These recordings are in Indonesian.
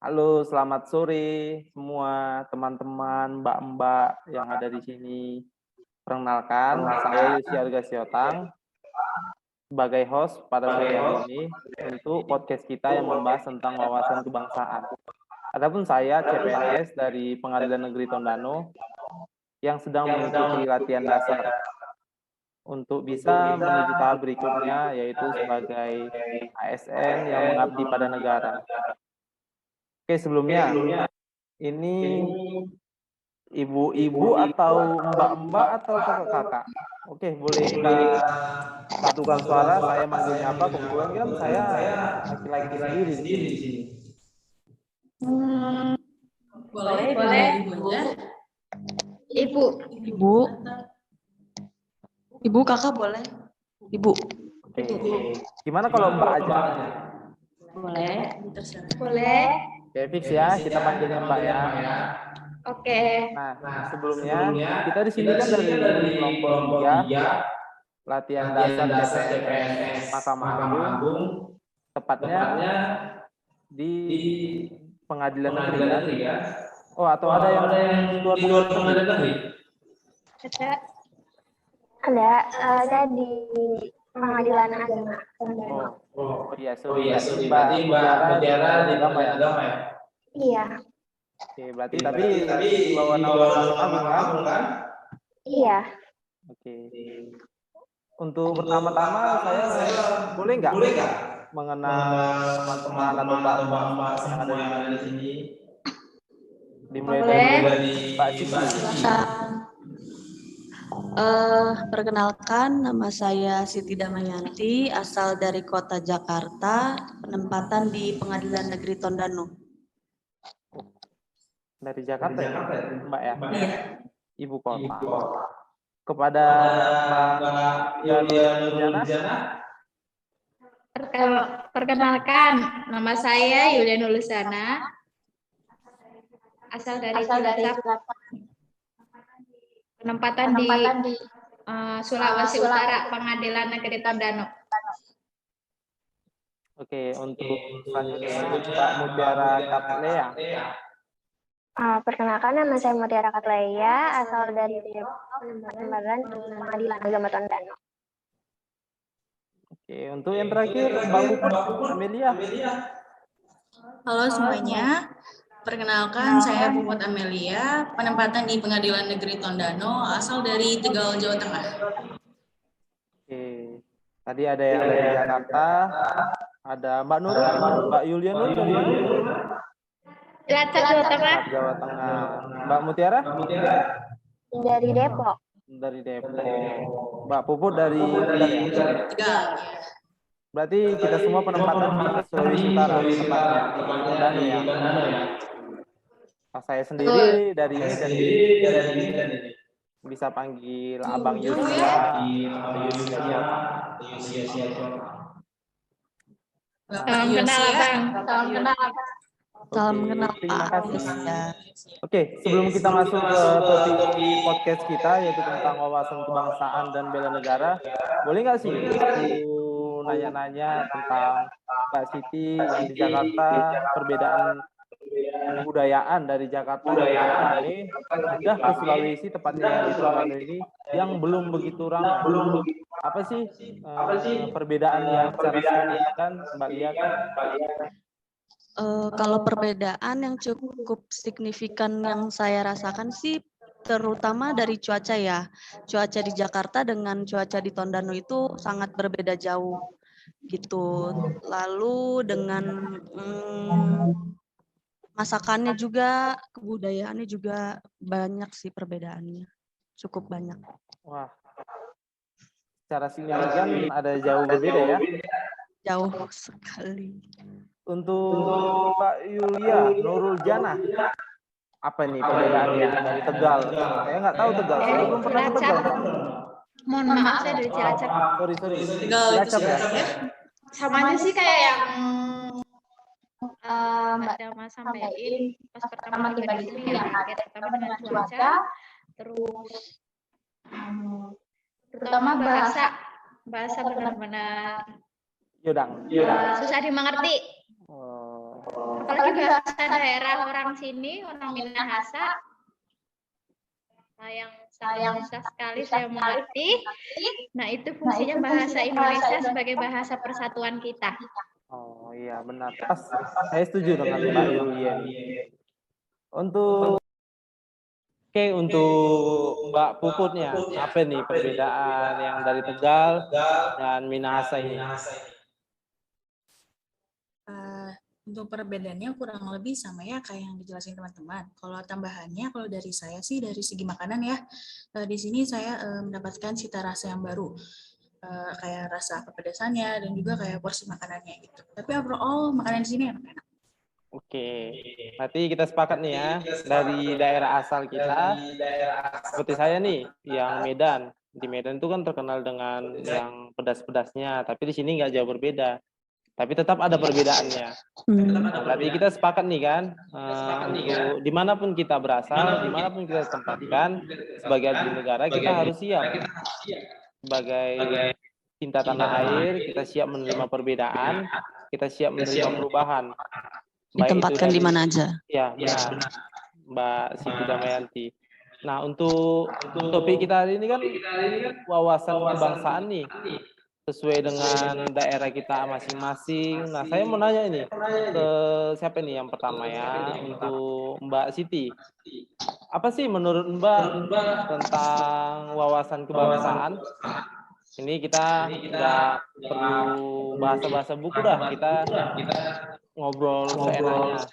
Halo, selamat sore semua teman-teman, mbak-mbak yang ada di sini. Perkenalkan, saya Yusi Arga Siotang sebagai host pada sore hari ini untuk podcast kita yang membahas tentang wawasan kebangsaan. Adapun saya CPNS dari Pengadilan Negeri Tondano yang sedang mengikuti latihan dasar untuk bisa menuju tahap berikutnya, yaitu sebagai ASN yang mengabdi pada negara. Oke, sebelumnya ini ibu-ibu atau mbak-mbak atau kakak-kakak? Oke, boleh kita satukan suara. Saya manggilnya apa? Kebetulan kan saya laki-laki sendiri di sini. Boleh ibunya. Ibu kakak boleh. Ibu. Oke. Gimana kalau mbak aja? Boleh. Oke, fix ya. Kita panggilnya mbak ya. Oke. Nah, sebelumnya kita di sini kan dari kelompok 3 latihan dasar CPNS Mahkamah Agung, tepatnya di Pengadilan Negeri ya. Oh, atau ada yang di luar Pengadilan Negeri? Ada di Pengadilan Agama. Oh iya, sorry. Mbak Mutiara di Pengadilan Agama ya? Iya. Oke, berarti tapi bawa nama Agung kan? Iya. Oke. Untuk pertama-tama saya boleh nggak mengenal teman-teman atau mbak-mbak yang ada di sini? Dimulai dari Mbak Siti. Perkenalkan, nama saya Siti Damayanti, asal dari kota Jakarta, penempatan di Pengadilan Negeri Tondano. Dari Jakarta ya, Mbak ya? Iya. Ibu kota. Kepada Mbak Yulia Nurjana. Perkenalkan, nama saya Yulia Nulusana, asal dari Cilacap, penempatan di Sulawesi Utara, Pengadilan Negeri Tondano. Oke, untuk selanjutnya Mbak Mutiara Katlea. Perkenalkan, nama saya Mutiara Katleya, asal dari Penempatan Pengadilan Agama Tondano. Oke, untuk yang terakhir Mbak Puput Amelia. Halo semuanya, perkenalkan saya Puput Amelia, penempatan di Pengadilan Negeri Tondano, asal dari Tegal, Jawa Tengah. Oke, tadi ada yang dari Jakarta, ada Mbak Nurul, Mbak Yulia Nur dari Cilacap, Jawa Tengah. Jawa Tengah. Mbak Mutiara? Dari Depok. Dari Depok. Mbak Puput dari Tegal ya? Tegal. Berarti kita semua penempatan di Sulawesi Utara, tepatnya di Tondano ya. Saya sendiri dari ini dan ini. Bisa panggil Abang Yusia, Salam kenal, Abang. Salam kenal, terima Pak. kasih. Oke, sebelum kita masuk ke topik podcast kita, yaitu tentang wawasan kebangsaan dan bela negara, boleh nggak sih aku nanya-nanya tentang Mbak Siti yang di Jakarta, perbedaan kebudayaan dari Jakarta ini pindah ke Sulawesi, tepatnya yang di Tondano ini, yang belum begitu ramai. Apa sih perbedaan yang secara signifikan Mbak lihat? Kalau perbedaan yang cukup signifikan yang saya rasakan sih terutama dari cuaca ya. Cuaca di Jakarta dengan cuaca di Tondano itu sangat berbeda jauh gitu. Lalu dengan masakannya juga, kebudayaannya juga banyak sih perbedaannya. Cukup banyak. Wah, secara signifikan ada jauh berbeda ya? Jauh sekali. Untuk Mbak Yulia Nurul Jana, apa nih perbedaannya dari Tegal? Saya nggak tahu Tegal, saya belum pernah ke Tegal. Mohon maaf, saya dari Cilacap. Sorry. Tegal itu Cilacap ya? Sama aja sih kayak yang Mbak Dama sampaikan pas pertama tiba di sini ya, kaget pertama dengan cuaca, terus terutama bahasa benar-benar Yodang. susah dimengerti. Apalagi bahasa daerah orang sini, orang Minahasa, yang sangat susah sekali saya mengerti. Nah, itu fungsinya bahasa Indonesia sebagai bahasa persatuan kita. Oh iya benar. Pas. Saya setuju dengan Mbak Yulia ini. Untuk Mbak Puputnya, apa nih perbedaan yang dari Tegal dan Minahasa ini? Untuk perbedaannya kurang lebih sama ya kayak yang dijelasin teman-teman. Kalau tambahannya, kalau dari saya sih dari segi makanan ya, di sini saya mendapatkan cita rasa yang baru. Kayak rasa kepedasannya dan juga kayak porsi makanannya gitu. Tapi overall makanan di sini enak-enak. Oke, berarti kita sepakat nih ya, dari daerah asal kita, seperti saya nih, yang Medan. Di Medan itu kan terkenal dengan yang pedas-pedasnya, tapi di sini nggak jauh berbeda. Tapi tetap ada perbedaannya. Nah, berarti kita sepakat nih kan, untuk dimanapun kita berasal, dimanapun kita tempatkan, sebagai abdi negara kita harus siap. Sebagai cinta tanah air, kita siap menerima perbedaan, kita siap menerima perubahan. Ditempatkan di mana aja. Ya, benar. Mbak Siti Damayanti. Nah, untuk topik kita hari ini kan wawasan kebangsaan nih, sesuai dengan daerah kita masing-masing. Nah, saya mau nanya ini ke siapa nih yang pertama ya, untuk Mbak Siti. Apa sih menurut Mbak tentang wawasan kebangsaan? Ini kita nggak perlu bahasa-bahasa buku dah, kita ngobrol seenaknya.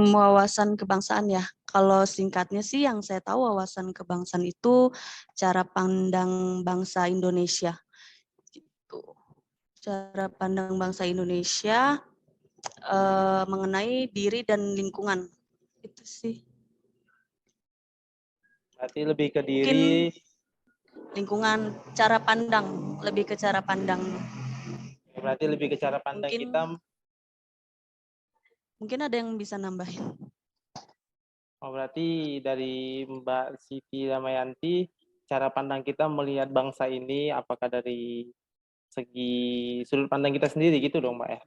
Wawasan kebangsaan ya. Kalau singkatnya sih yang saya tahu wawasan kebangsaan itu cara pandang bangsa Indonesia. Gitu. Cara pandang bangsa Indonesia mengenai diri dan lingkungan. Itu sih. Berarti lebih ke diri. Lingkungan, cara pandang, lebih ke cara pandang. Berarti lebih ke cara pandang kita. Mungkin ada yang bisa nambahin. Oh, berarti dari Mbak Siti Damayanti, cara pandang kita melihat bangsa ini apakah dari segi sudut pandang kita sendiri gitu dong, Mbak ya?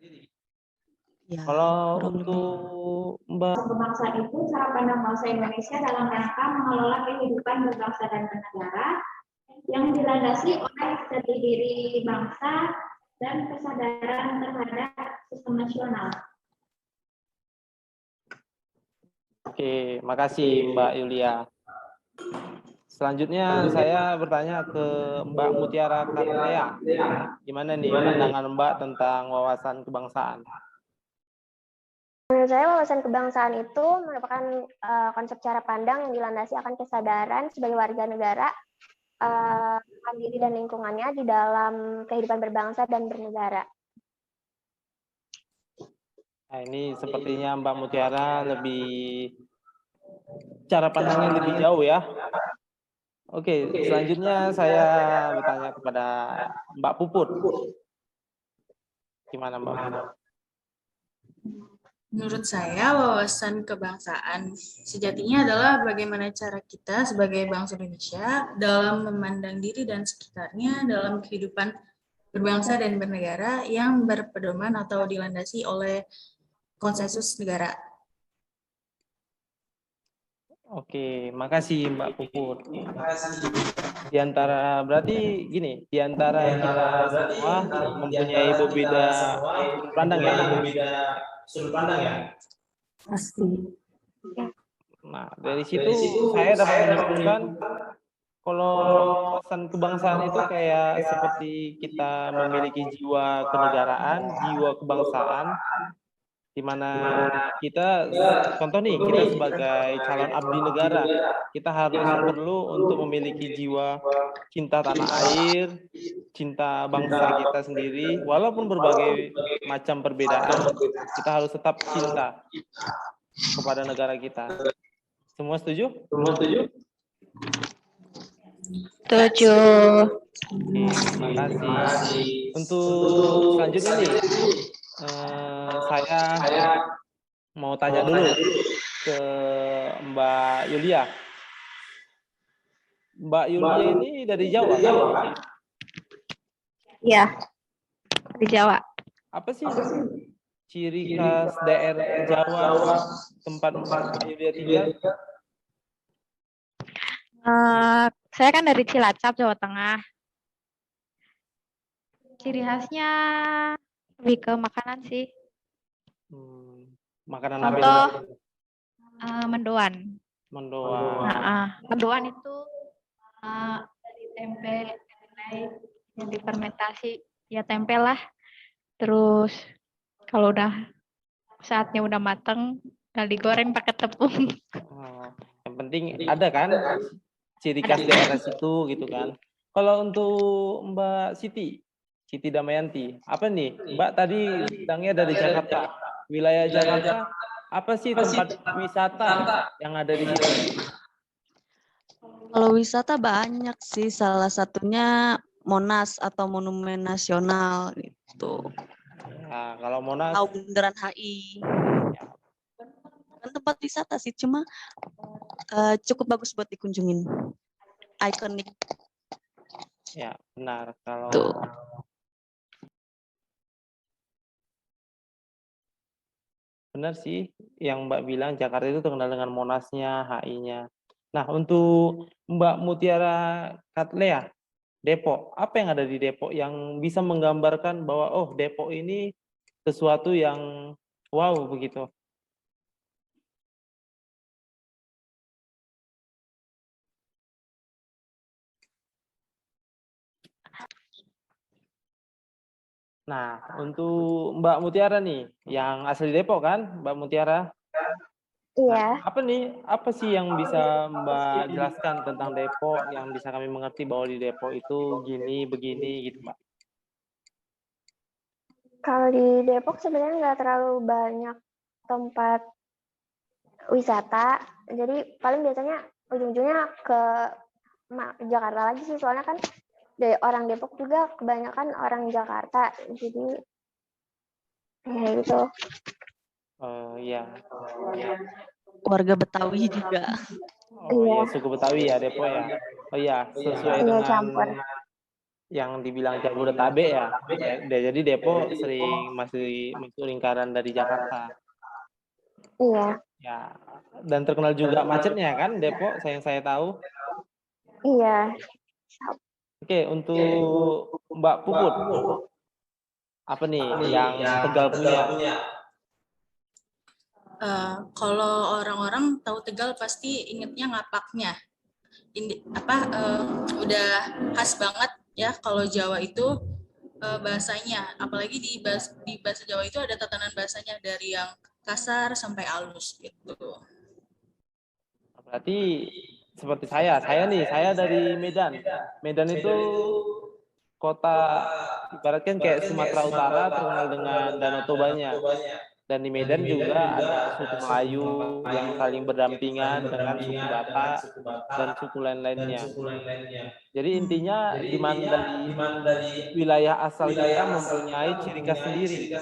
Ya, kalau untuk Mbak Kebangsaan itu cara pandang bangsa Indonesia dalam rangka mengelola kehidupan berbangsa dan bernegara yang dilandasi oleh jati diri bangsa dan kesadaran terhadap sistem nasional. Oke, makasih Mbak Yulia. Selanjutnya saya bertanya ke Mbak Mutiara Kartea. Gimana nih pandangan Mbak tentang wawasan kebangsaan? Menurut saya wawasan kebangsaan itu merupakan konsep cara pandang yang dilandasi akan kesadaran sebagai warga negara akan diri dan lingkungannya di dalam kehidupan berbangsa dan bernegara. Nah, ini sepertinya Mbak Mutiara lebih cara pandangnya lebih jauh ya. Oke, selanjutnya saya bertanya kepada Mbak Puput. Gimana Mbak Puput? Menurut saya, wawasan kebangsaan sejatinya adalah bagaimana cara kita sebagai bangsa Indonesia dalam memandang diri dan sekitarnya dalam kehidupan berbangsa dan bernegara yang berpedoman atau dilandasi oleh konsensus negara. Oke, makasih Mbak Puput. Di antara berarti gini, di antara kita semua mempunyai berbeda sudut pandang ya. Pasti. Nah, dari situ saya dapat menyimpulkan kalau wawasan kebangsaan itu kayak seperti kita memiliki jiwa kenegaraan, jiwa kebangsaan, di mana kita, contoh nih, kita sebagai calon abdi negara, kita harus perlu untuk memiliki jiwa cinta tanah air, cinta bangsa kita sendiri, walaupun berbagai macam perbedaan, kita harus tetap cinta kepada negara kita. Semua setuju? Setuju. Oke, terima kasih. Untuk selanjutnya nih, saya mau tanya dulu ke Mbak Yulia. Mbak Yulia ini dari Jawa kan? Iya, dari Jawa. apa sih ciri khas daerah Jawa tempat Mbak Yulia tinggal? Saya kan dari Cilacap, Jawa Tengah. Ciri khasnya lebih ke makanan sih. Makanan apa Contoh itu? mendoan. Mendoan. Mendoan itu dari tempe kedelai yang difermentasi, ya tempe lah. Terus kalau udah saatnya udah mateng, udah digoreng pakai tepung. Yang penting ada kan ciri khas daerah situ gitu kan. Kalau untuk Mbak Siti Damayanti, apa nih? Mbak tadi bilangnya dari Jakarta. Wilayah Jakarta, apa sih tempat wisata yang ada di situ? Kalau wisata banyak sih, salah satunya Monas atau Monumen Nasional gitu. Nah, kalau Monas, Atau Bundaran HI. Bukan tempat wisata sih, cuma cukup bagus buat dikunjungin. Ikonik. ya benar. Kalau Tuh. benar sih yang Mbak bilang Jakarta itu terkenal dengan Monasnya, HI-nya. Nah, untuk Mbak Mutiara Katlea, Depok, apa yang ada di Depok yang bisa menggambarkan bahwa oh Depok ini sesuatu yang wow begitu? Nah, untuk Mbak Mutiara nih, yang asli Depok kan, Mbak Mutiara? Iya. Apa sih yang bisa Mbak jelaskan tentang Depok yang bisa kami mengerti bahwa di Depok itu gini, begini gitu, Mbak? Kalau di Depok sebenarnya nggak terlalu banyak tempat wisata, jadi paling biasanya ujung-ujungnya ke Jakarta lagi sih, soalnya kan dari orang Depok juga kebanyakan orang Jakarta, jadi ya gitu. Iya. Warga Betawi juga. Oh iya, suku Betawi ya Depok ya. Oh iya, sesuai dengan campur. yang dibilang Jabodetabek ya. Jadi Depok sering masih masuk lingkaran dari Jakarta. Iya. Ya, dan terkenal juga macetnya kan Depok, saya tahu. Iya. Oke, untuk Mbak Puput, apa nih yang Tegal punya? Kalau orang-orang tahu Tegal pasti ingetnya ngapaknya. Udah khas banget ya kalau Jawa itu bahasanya. Apalagi di bahasa Jawa itu ada tatanan bahasanya dari yang kasar sampai halus gitu. Berarti seperti saya dari Medan. Medan itu kota ibaratkan kayak Sumatera Utara terkenal dengan Danau Tobanya. Dan di Medan juga ada suku Melayu yang saling berdampingan dengan suku Batak dan suku lain-lainnya. Jadi intinya di mana dari wilayah asal kita mempunyai ciri khas sendiri.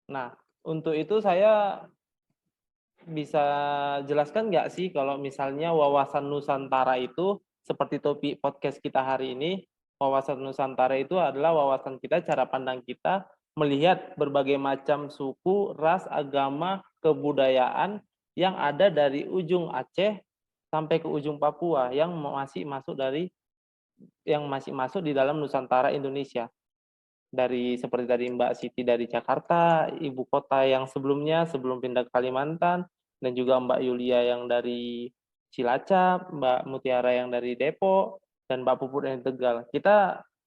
Nah, untuk itu saya bisa jelaskan nggak sih kalau misalnya wawasan Nusantara itu seperti topik podcast kita hari ini, wawasan Nusantara itu adalah wawasan kita, cara pandang kita melihat berbagai macam suku, ras, agama, kebudayaan yang ada dari ujung Aceh sampai ke ujung Papua yang masih masuk di dalam Nusantara Indonesia. Dari seperti tadi Mbak Siti dari Jakarta, ibu kota yang sebelumnya sebelum pindah ke Kalimantan, dan juga Mbak Yulia yang dari Cilacap, Mbak Mutiara yang dari Depok, dan Mbak Puput yang Tegal.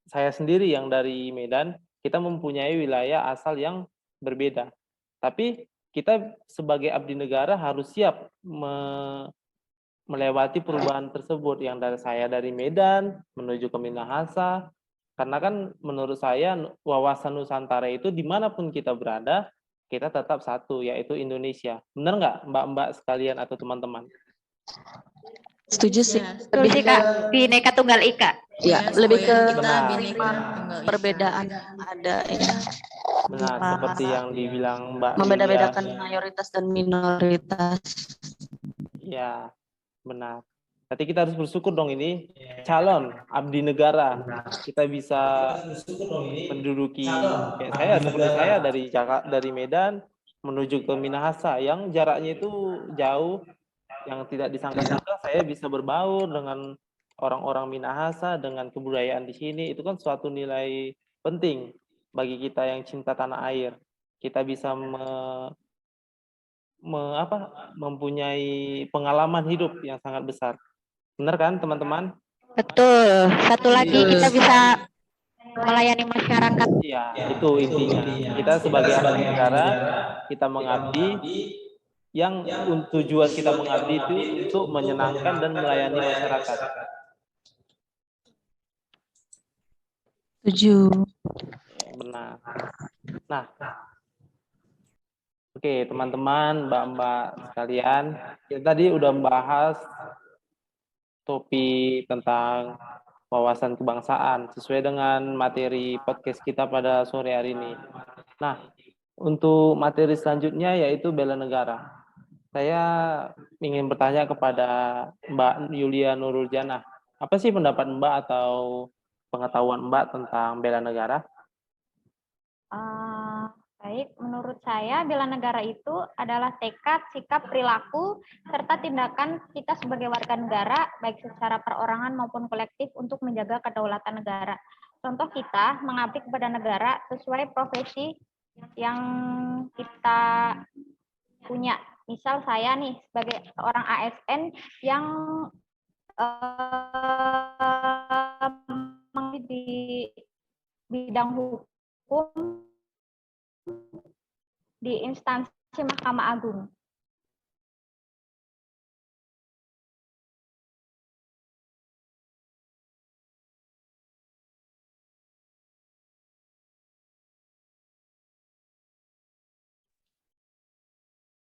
Saya sendiri yang dari Medan, kita mempunyai wilayah asal yang berbeda. Tapi kita sebagai abdi negara harus siap melewati perubahan tersebut, yang saya dari Medan menuju ke Minahasa. Karena kan menurut saya wawasan Nusantara itu dimanapun kita berada, kita tetap satu, yaitu Indonesia. Benar nggak Mbak-mbak sekalian atau teman-teman? Setuju sih. Betul sih Kak, Bhinneka Tunggal Ika. Ya, lebih ke Benar. perbedaan ada ya. Benar, seperti yang dibilang Mbak Membeda-bedakan Yulia. mayoritas dan minoritas. Ya, benar. Berarti kita harus bersyukur dong ini calon abdi negara. Kita bisa menduduki kayak saya seperti saya dari Medan menuju ke Minahasa yang jaraknya itu jauh, yang tidak disangka-sangka saya bisa berbaur dengan orang-orang Minahasa dengan kebudayaan di sini. Itu kan suatu nilai penting bagi kita yang cinta tanah air. Kita bisa mempunyai pengalaman hidup yang sangat besar. Benar kan, teman-teman? Betul. Satu lagi kita bisa melayani masyarakat. Iya, itu intinya. Kita sebagai abdi negara, kita mengabdi, yang tujuan kita mengabdi itu untuk menyenangkan dan melayani masyarakat. Setuju. Benar. Nah, oke, teman-teman, mbak-mbak sekalian, kita tadi udah membahas topik tentang wawasan kebangsaan sesuai dengan materi podcast kita pada sore hari ini. Nah, untuk materi selanjutnya yaitu bela negara. Saya ingin bertanya kepada Mbak Yulia Nurul Janah. Apa sih pendapat Mbak atau pengetahuan Mbak tentang bela negara? Baik, menurut saya bela negara itu adalah tekad, sikap, perilaku, serta tindakan kita sebagai warga negara, baik secara perorangan maupun kolektif untuk menjaga kedaulatan negara. Contoh kita mengabdi kepada negara sesuai profesi yang kita punya. Misal saya nih sebagai seorang ASN yang di bidang hukum di instansi Mahkamah Agung.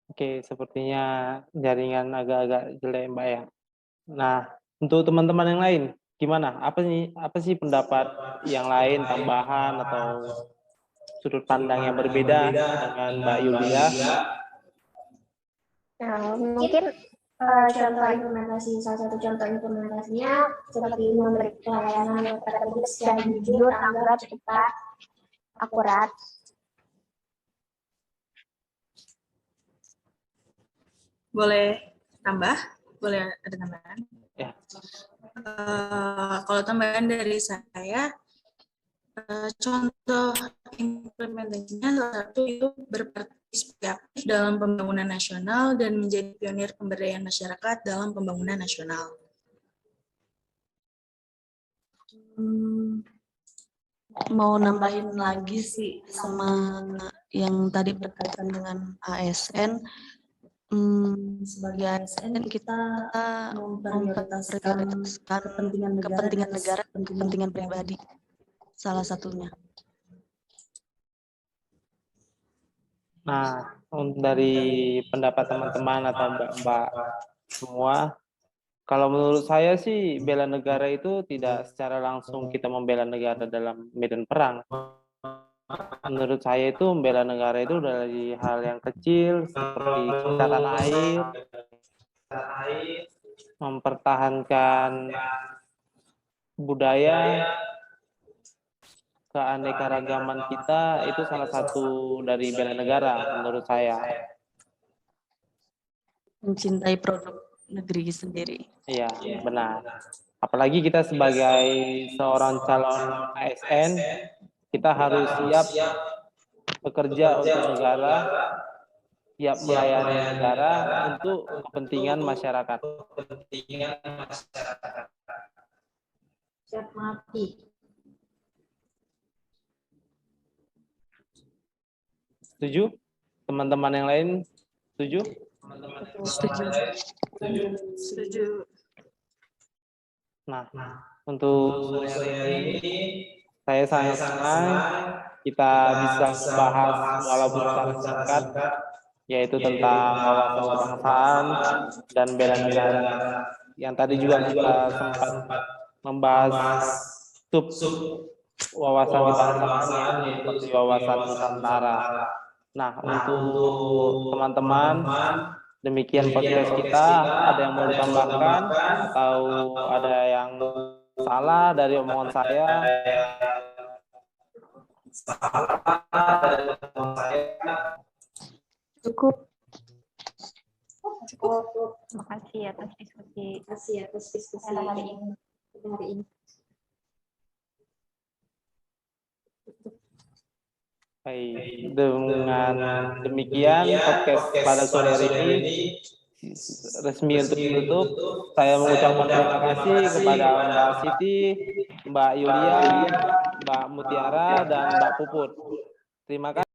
Oke, sepertinya jaringan agak-agak jelek Mbak ya. Nah, untuk teman-teman yang lain, gimana? Apa sih pendapat yang lain, tambahan atau sudut pandang yang berbeda dengan Mbak Yulia? Nah, mungkin contoh implementasi, salah satu contoh implementasinya seperti memberi pelayanan kepada publik secara jujur, tanggap, cepat, akurat. Boleh tambah? Boleh ada tambahan? Ya. Kalau tambahan dari saya, contoh implementasinya salah satu itu berpartisipasi aktif dalam pembangunan nasional dan menjadi pionir pemberdayaan masyarakat dalam pembangunan nasional. Mau nambahin lagi sih sama yang tadi berkaitan dengan ASN. Sebagai ASN kita memprioritaskan kepentingan negara, kepentingan pribadi, salah satunya. Nah, dari pendapat teman-teman atau mbak-mbak semua, kalau menurut saya sih bela negara itu tidak secara langsung kita membela negara dalam medan perang. Menurut saya itu membela negara itu dari hal yang kecil seperti cinta tanah air, mempertahankan budaya, keanekaragaman kita, itu salah satu dari bela negara menurut saya. Mencintai produk negeri sendiri. Iya, benar. Apalagi kita sebagai seorang calon ASN, kita harus siap bekerja untuk negara, siap melayani negara untuk kepentingan masyarakat. Siap mengabdi. Setuju? Teman-teman yang lain setuju? Setuju. Nah, untuk sore hari ini saya sangat senang kita bisa membahas walaupun secara singkat, yaitu tentang wawasan kebangsaan dan bela negara. Yang tadi juga kita sempat membahas sub wawasan kebangsaan seperti wawasan Nusantara. Nah, untuk teman-teman Demikian podcast kita. Ada yang mau ditambahkan atau ada yang salah dari omongan saya? Cukup. Terima kasih atas diskusi hari ini. Baik, dengan demikian podcast pada sore hari ini resmi untuk ditutup. Saya mengucapkan terima kasih kepada Mbak Siti, Mbak Yulia, Mbak Mutiara, dan Mbak Puput. Terima kasih.